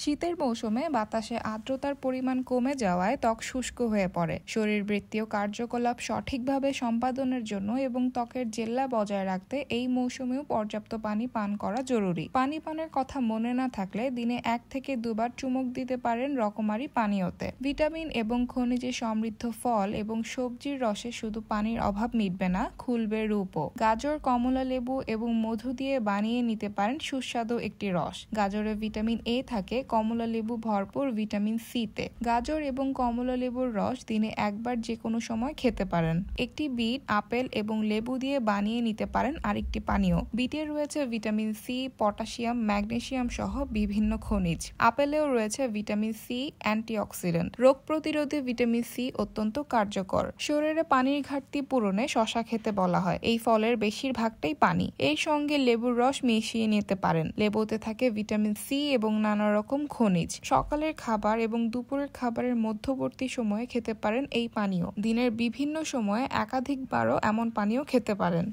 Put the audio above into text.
শীতের মৌসুমে বাতাসে আর্দ্রতার পরিমাণ কমে যাওয়ায় ত্বক শুষ্ক হয়ে পড়ে। শরীরবৃত্তীয় কার্যকলাপ সঠিকভাবে সম্পাদনের জন্য এবং ত্বকের জেল্লা বজায় রাখতে এই মৌসুমেও পর্যাপ্ত পানি পান করা জরুরি। পানি পানের কথা মনে না থাকলে দিনে 1 থেকে 2 বার চুমুক দিতে পারেন রকমারি পানীয়তে। ভিটামিন এবং খনিজে সমৃদ্ধ ফল এবং সবজির রসে শুধু পানির অভাব মিটবে না, খুলবে রূপও। গাজর, কমলা লেবু এবং মধু দিয়ে বানিয়ে নিতে পারেন সুস্বাদু একটি রস। গাজরে ভিটামিন এ থাকে, কমলা লেবু ভরপুর ভিটামিন সি তে। গাজর এবং কমলা লেবুর রস দিনে একবার যে কোনো সময় খেতে পারেন। একটি বিট, আপেল এবং লেবু দিয়ে বানিয়ে নিতে পারেন আরেকটি পানীয়। বিটে রয়েছে ভিটামিন সি, পটাশিয়াম, ম্যাগনেসিয়াম সহ বিভিন্ন খনিজ। আপেলেও রয়েছে ভিটামিন সি, অ্যান্টিঅক্সিডেন্ট। রোগ প্রতিরোধে ভিটামিন সি অত্যন্ত কার্যকর। শরীরে পানির ঘাটতি পূরণে শসা খেতে বলা হয়। এই ফলের বেশিরভাগটাই পানি। এর সঙ্গে লেবুর রস মিশিয়ে নিতে পারেন। লেবুতে থাকে ভিটামিন সি এবং নানা রকম খনিজ। সকালের খাবার এবং দুপুরের খাবারের মধ্যবর্তী সময়ে খেতে পারেন এই পানীয়। দিনের বিভিন্ন সময়ে একাধিকবারও এমন পানীয় খেতে পারেন।